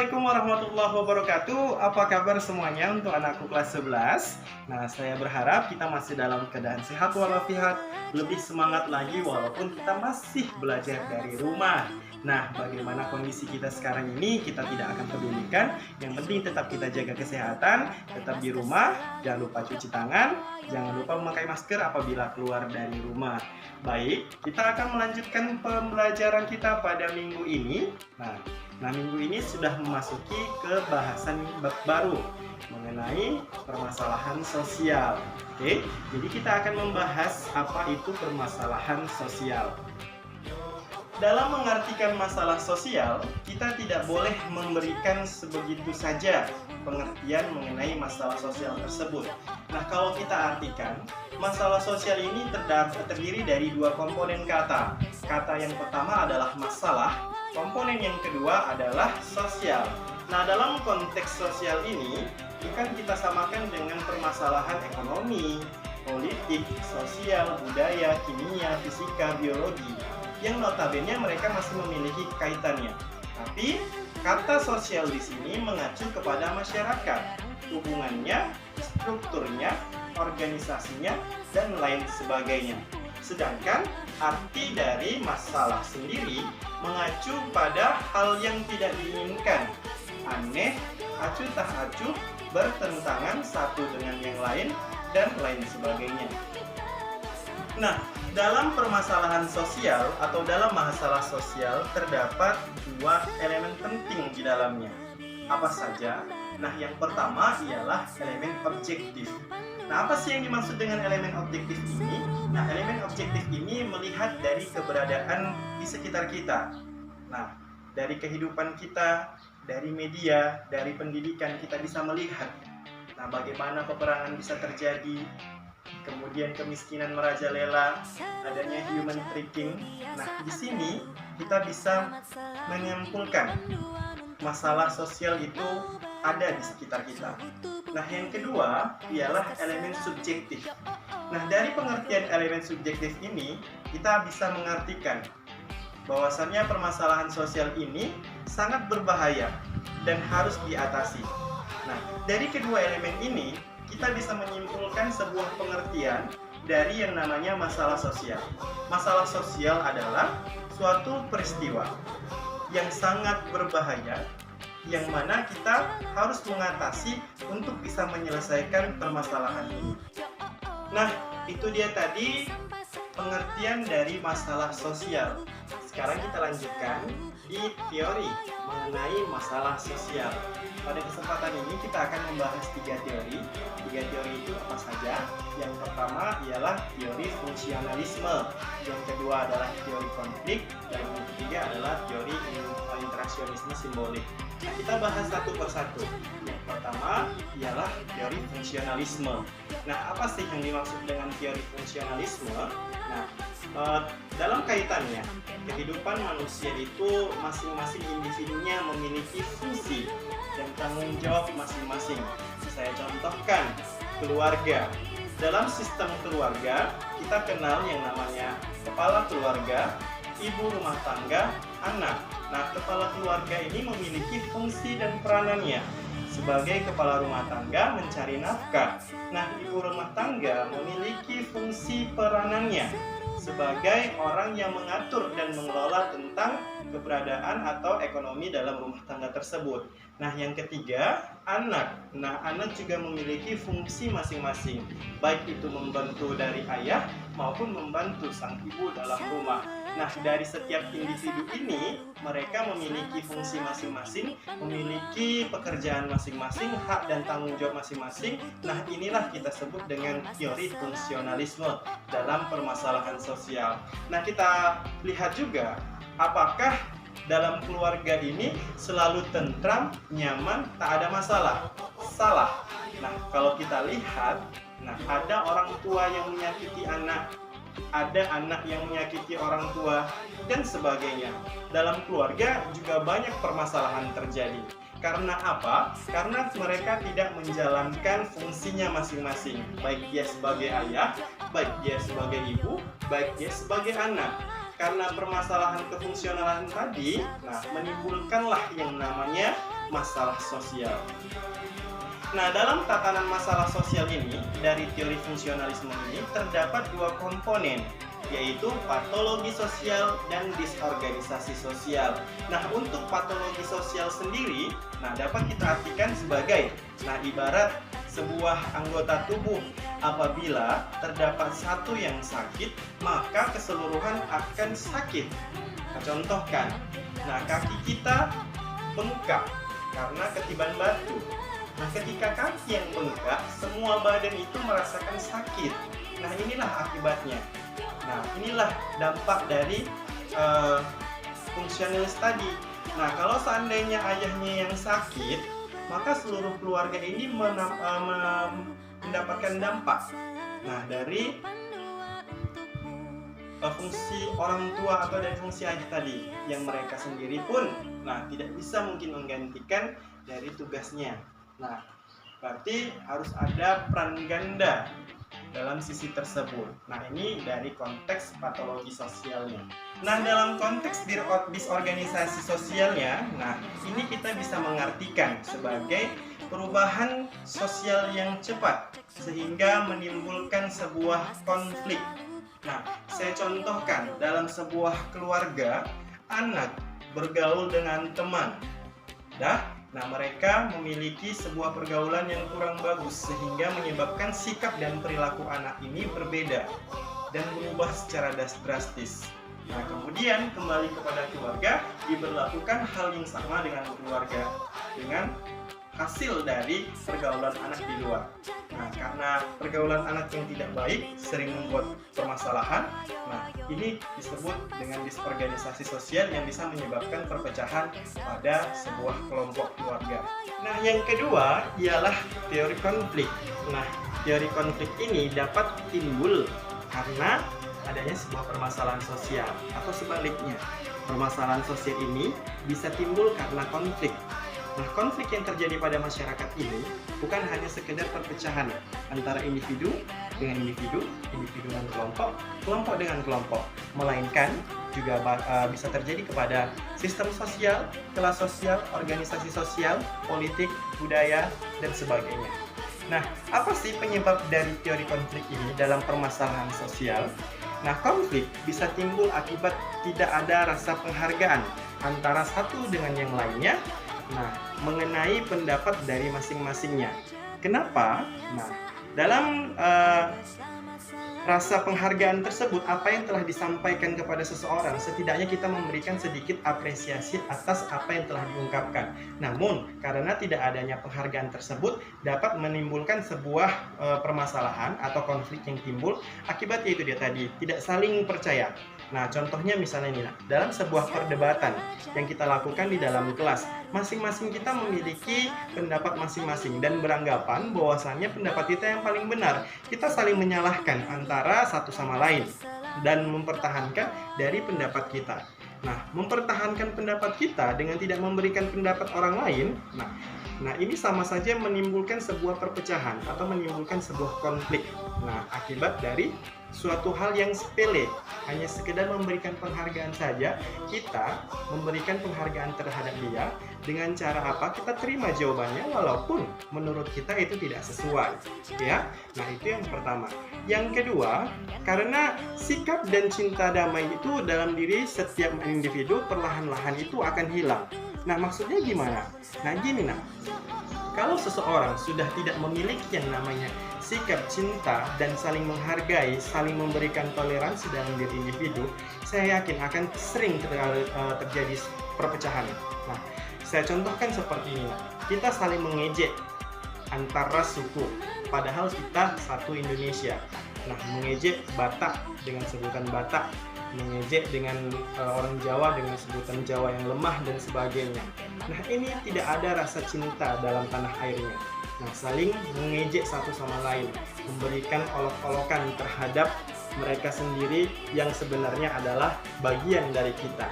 Assalamualaikum warahmatullahi wabarakatuh. Apa kabar semuanya untuk anakku kelas 11? Nah, saya berharap kita masih dalam keadaan sehat walafiat, lebih semangat lagi walaupun kita masih belajar dari rumah. Nah, bagaimana kondisi kita sekarang ini kita tidak akan pedulikan. Yang penting tetap kita jaga kesehatan, tetap di rumah, jangan lupa cuci tangan, jangan lupa memakai masker apabila keluar dari rumah. Baik, kita akan melanjutkan pembelajaran kita pada minggu ini. Nah, minggu ini sudah memasuki ke bahasan bab baru mengenai permasalahan sosial. Oke, jadi kita akan membahas apa itu permasalahan sosial. Dalam mengartikan masalah sosial, kita tidak boleh memberikan sebegitu saja pengertian mengenai masalah sosial tersebut. Nah, kalau kita artikan, masalah sosial ini terdiri dari dua komponen kata. Kata yang pertama adalah masalah, komponen yang kedua adalah sosial. Nah, dalam konteks sosial ini, kan kita samakan dengan permasalahan ekonomi, politik, sosial, budaya, kimia, fisika, biologi, yang notabene mereka masih memiliki kaitannya. Tapi kata sosial di sini mengacu kepada masyarakat, hubungannya, strukturnya, organisasinya, dan lain sebagainya. Sedangkan arti dari masalah sendiri mengacu pada hal yang tidak diinginkan, aneh, acuh tak acuh, bertentangan satu dengan yang lain, dan lain sebagainya. Nah, dalam permasalahan sosial atau dalam masalah sosial terdapat dua elemen penting di dalamnya. Apa saja? Nah, yang pertama ialah elemen objektif. Nah, apa sih yang dimaksud dengan elemen objektif ini? Nah, elemen objektif ini melihat dari keberadaan di sekitar kita. Nah, dari kehidupan kita, dari media, dari pendidikan kita bisa melihat. Nah, bagaimana peperangan bisa terjadi, kemudian kemiskinan merajalela, adanya human trafficking. Nah, di sini kita bisa menyimpulkan masalah sosial itu ada di sekitar kita. Nah, yang kedua ialah elemen subjektif. Nah, dari pengertian elemen subjektif ini, kita bisa mengartikan bahwasannya permasalahan sosial ini sangat berbahaya dan harus diatasi. Nah, dari kedua elemen ini, kita bisa menyimpulkan sebuah pengertian dari yang namanya masalah sosial. Masalah sosial adalah suatu peristiwa yang sangat berbahaya, yang mana kita harus mengatasi untuk bisa menyelesaikan permasalahan ini. Nah, itu dia tadi pengertian dari masalah sosial. Sekarang kita lanjutkan di teori mengenai masalah sosial. Pada kesempatan ini kita akan membahas tiga teori. Tiga teori itu apa saja? Yang pertama ialah teori fungsionalisme, yang kedua adalah teori konflik, dan yang ketiga adalah teori interaksionisme simbolik. Nah, kita bahas satu persatu. Yang pertama ialah teori fungsionalisme. Nah, apa sih yang dimaksud dengan teori fungsionalisme? Nah, dalam kaitannya, kehidupan manusia itu masing-masing individunya memiliki fungsi dan tanggung jawab masing-masing. Saya contohkan keluarga. Dalam sistem keluarga, kita kenal yang namanya kepala keluarga, ibu rumah tangga, anak. Nah, kepala keluarga ini memiliki fungsi dan peranannya. Sebagai kepala rumah tangga mencari nafkah. Nah, ibu rumah tangga memiliki fungsi peranannya sebagai orang yang mengatur dan mengelola tentang keberadaan atau ekonomi dalam rumah tangga tersebut. Nah, yang ketiga, anak. Nah, anak juga memiliki fungsi masing-masing, baik itu membantu dari ayah maupun membantu sang ibu dalam rumah. Nah, dari setiap individu ini, mereka memiliki fungsi masing-masing, memiliki pekerjaan masing-masing, hak dan tanggung jawab masing-masing. Nah, inilah kita sebut dengan teori fungsionalisme dalam permasalahan sosial. Nah, kita lihat juga apakah dalam keluarga ini selalu tentram, nyaman, tak ada masalah? Salah. Nah, kalau kita lihat, ada orang tua yang menyakiti anak, ada anak yang menyakiti orang tua, dan sebagainya. Dalam keluarga juga banyak permasalahan terjadi. Karena apa? Karena mereka tidak menjalankan fungsinya masing-masing. Baik dia sebagai ayah, baik dia sebagai ibu, baik dia sebagai anak. Karena permasalahan kefungsionalan tadi, menimbulkanlah yang namanya masalah sosial. Nah, dalam tatanan masalah sosial ini, dari teori fungsionalisme ini terdapat dua komponen, yaitu patologi sosial dan disorganisasi sosial. Nah, untuk patologi sosial sendiri, dapat kita artikan sebagai, ibarat sebuah anggota tubuh, apabila terdapat satu yang sakit, maka keseluruhan akan sakit. Contohkan, kaki kita bengkak karena ketiban batu. Ketika kaki yang bengkak, semua badan itu merasakan sakit. Inilah akibatnya. Inilah dampak dari fungsionalis tadi. Kalau seandainya ayahnya yang sakit, maka seluruh keluarga ini mendapatkan dampak. Dari fungsi orang tua atau dari fungsi ayah tadi, yang mereka sendiri pun tidak bisa mungkin menggantikan dari tugasnya. Berarti harus ada peran ganda dalam sisi tersebut. Ini dari konteks patologi sosialnya. Dalam konteks disorganisasi sosialnya, ini kita bisa mengartikan sebagai perubahan sosial yang cepat sehingga menimbulkan sebuah konflik. Saya contohkan, dalam sebuah keluarga, anak bergaul dengan teman. Mereka memiliki sebuah pergaulan yang kurang bagus sehingga menyebabkan sikap dan perilaku anak ini berbeda dan berubah secara drastis. Kemudian kembali kepada keluarga, diberlakukan hal yang sama dengan keluarga dengan hasil dari pergaulan anak di luar. Karena pergaulan anak yang tidak baik sering membuat permasalahan, ini disebut dengan disorganisasi sosial yang bisa menyebabkan perpecahan pada sebuah kelompok keluarga. Yang kedua ialah teori konflik. Teori konflik ini dapat timbul karena adanya sebuah permasalahan sosial, atau sebaliknya, permasalahan sosial ini bisa timbul karena konflik. Konflik yang terjadi pada masyarakat ini bukan hanya sekedar perpecahan antara individu dengan individu, individu dengan kelompok, kelompok dengan kelompok, melainkan juga bisa terjadi kepada sistem sosial, kelas sosial, organisasi sosial, politik, budaya, dan sebagainya. Apa sih penyebab dari teori konflik ini dalam permasalahan sosial? Konflik bisa timbul akibat tidak ada rasa penghargaan antara satu dengan yang lainnya, mengenai pendapat dari masing-masingnya. Kenapa? Dalam rasa penghargaan tersebut, apa yang telah disampaikan kepada seseorang, setidaknya kita memberikan sedikit apresiasi atas apa yang telah diungkapkan. Namun, karena tidak adanya penghargaan tersebut, dapat menimbulkan sebuah permasalahan atau konflik yang timbul. Akibatnya itu dia tadi, tidak saling percaya. Contohnya misalnya ini, dalam sebuah perdebatan yang kita lakukan di dalam kelas, masing-masing kita memiliki pendapat masing-masing dan beranggapan bahwasannya pendapat kita yang paling benar. Kita saling menyalahkan antara satu sama lain dan mempertahankan dari pendapat kita. Mempertahankan pendapat kita dengan tidak memberikan pendapat orang lain, ini sama saja menimbulkan sebuah perpecahan atau menimbulkan sebuah konflik. Akibat dari suatu hal yang sepele, hanya sekedar memberikan penghargaan saja, kita memberikan penghargaan terhadap dia dengan cara apa? Kita terima jawabannya walaupun menurut kita itu tidak sesuai, ya. Itu yang pertama. Yang kedua, karena sikap dan cinta damai itu dalam diri setiap individu perlahan-lahan itu akan hilang. Maksudnya gimana? Gini, kalau seseorang sudah tidak memiliki yang namanya sikap cinta dan saling menghargai, saling memberikan toleransi dalam diri individu, saya yakin akan sering terjadi perpecahan. Saya contohkan seperti ini. Kita saling mengejek antar ras suku, padahal kita satu Indonesia. Mengejek Batak dengan sebutan Batak, mengejek dengan orang Jawa dengan sebutan Jawa yang lemah dan sebagainya. Ini tidak ada rasa cinta dalam tanah airnya. Saling mengejek satu sama lain, memberikan olok-olokan terhadap mereka sendiri yang sebenarnya adalah bagian dari kita.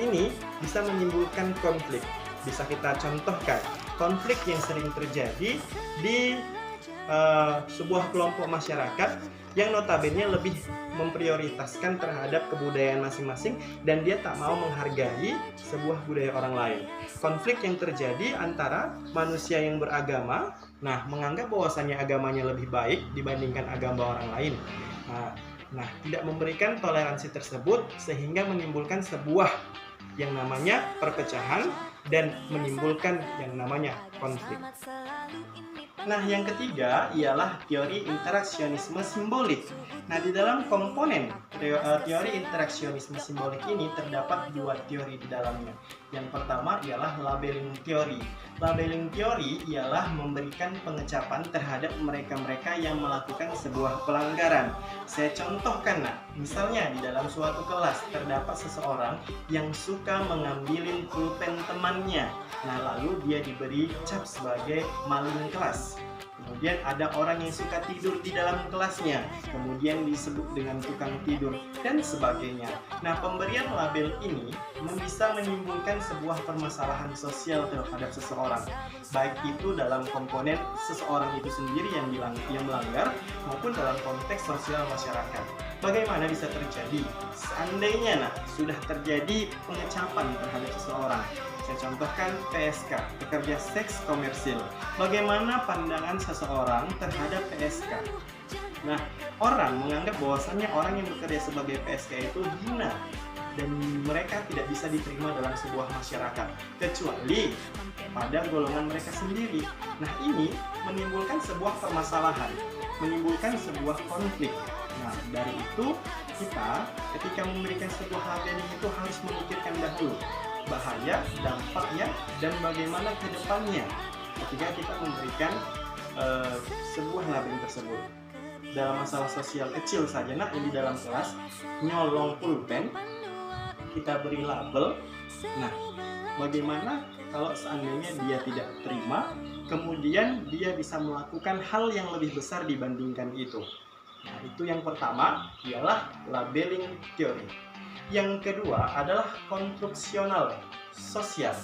Ini bisa menimbulkan konflik. Bisa kita contohkan konflik yang sering terjadi di sebuah kelompok masyarakat yang notabene lebih memprioritaskan terhadap kebudayaan masing-masing dan dia tak mau menghargai sebuah budaya orang lain. Konflik yang terjadi antara manusia yang beragama, nah menganggap bahwasannya agamanya lebih baik dibandingkan agama orang lain. Nah, tidak memberikan toleransi tersebut sehingga menimbulkan sebuah yang namanya perpecahan dan menimbulkan yang namanya konflik. Nah, yang ketiga ialah teori interaksionisme simbolik. Nah, di dalam komponen teori interaksionisme simbolik ini terdapat dua teori di dalamnya. Yang pertama ialah labeling teori. Labeling teori ialah memberikan pengecapan terhadap mereka-mereka yang melakukan sebuah pelanggaran. Saya contohkan, misalnya di dalam suatu kelas terdapat seseorang yang suka mengambilin pulpen temannya. Nah, lalu dia diberi cap sebagai maling kelas. Kemudian ada orang yang suka tidur di dalam kelasnya, kemudian disebut dengan tukang tidur, dan sebagainya. Nah, pemberian label ini bisa menimbulkan sebuah permasalahan sosial terhadap seseorang, baik itu dalam komponen seseorang itu sendiri yang melanggar, maupun dalam konteks sosial masyarakat. Bagaimana bisa terjadi? Seandainya sudah terjadi pengecapan terhadap seseorang. Saya contohkan PSK, pekerja seks komersil. Bagaimana pandangan seseorang terhadap PSK? Nah, orang menganggap bahwasannya orang yang bekerja sebagai PSK itu hina dan mereka tidak bisa diterima dalam sebuah masyarakat kecuali pada golongan mereka sendiri. Nah, ini menimbulkan sebuah permasalahan, menimbulkan sebuah konflik. Nah, dari itu kita ketika memberikan sebuah labeling itu harus memikirkan dahulu bahaya, dampaknya, dan bagaimana ke depannya ketika kita memberikan sebuah label tersebut. Dalam masalah sosial kecil saja, ini dalam kelas nyolong pulpen, kita beri label. Nah, bagaimana kalau seandainya dia tidak terima, kemudian dia bisa melakukan hal yang lebih besar dibandingkan itu. Nah, itu yang pertama ialah labeling teori. Yang kedua adalah konstruksional sosial.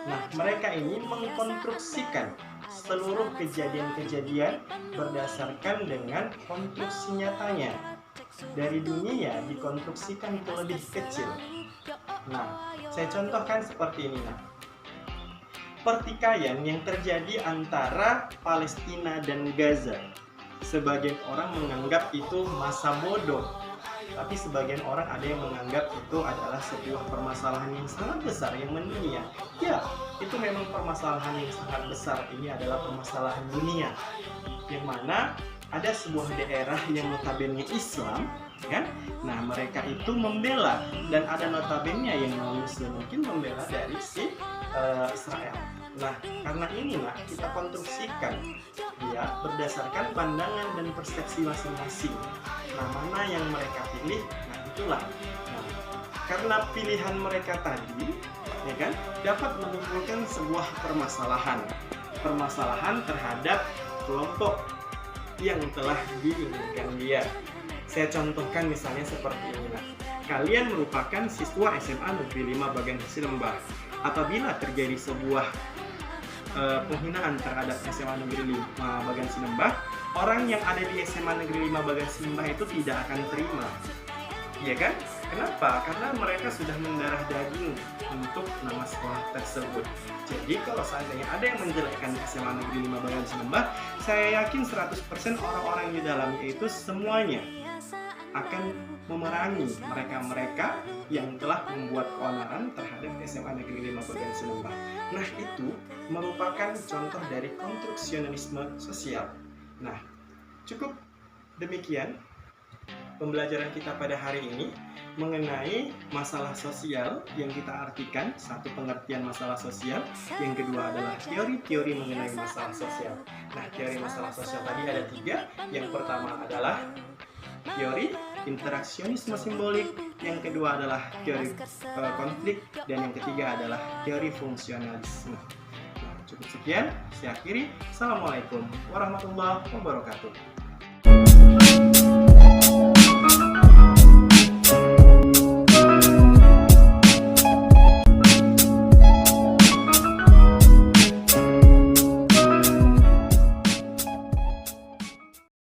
Nah, mereka ini mengkonstruksikan seluruh kejadian-kejadian berdasarkan dengan konstruksi nyatanya. Dari dunia dikonstruksikan ke lebih kecil. Nah, saya contohkan seperti ini. Pertikaian yang terjadi antara Palestina dan Gaza. Sebagian orang menganggap itu masa bodoh, tapi sebagian orang ada yang menganggap itu adalah sebuah permasalahan yang sangat besar yang mendunia. Ya, itu memang permasalahan yang sangat besar. Ini adalah permasalahan dunia, yang mana ada sebuah daerah yang notabene Islam, kan? Nah, mereka itu membela, dan ada notabene yang non-Muslim mungkin membela dari si Israel. Nah, karena inilah kita konstruksikan dia berdasarkan pandangan dan persepsi masing-masing. Nah, mana yang mereka pilih? Nah, itulah. Nah, karena pilihan mereka tadi, ya kan, dapat menimbulkan sebuah permasalahan terhadap kelompok yang telah diinginkan dia. Saya contohkan misalnya seperti ini. Kalian merupakan siswa SMA Negeri 5 Bagan Lembah. Apabila terjadi sebuah penghinaan terhadap SMA Negeri 5 Bagan Lembah, orang yang ada di SMA Negeri 5 Bagan Lembah itu tidak akan terima. Iya kan? Kenapa? Karena mereka sudah mendarah daging untuk nama sekolah tersebut. Jadi kalau seandainya ada yang menjelekkan SMA Negeri 5 Bagan Lembah, saya yakin 100% orang-orang di dalamnya itu semuanya akan memerangi mereka-mereka yang telah membuat keonaran terhadap SMA Negeri 5 Bagan Lembah. Nah, itu merupakan contoh dari konstruksionalisme sosial. Nah, cukup demikian pembelajaran kita pada hari ini mengenai masalah sosial yang kita artikan. Satu, pengertian masalah sosial. Yang kedua adalah teori-teori mengenai masalah sosial. Nah, teori masalah sosial tadi ada 3. Yang pertama adalah teori interaksionisme simbolik, yang kedua adalah teori konflik, dan yang ketiga adalah teori fungsionalisme. Nah, cukup sekian, saya akhiri. Assalamualaikum warahmatullahi wabarakatuh.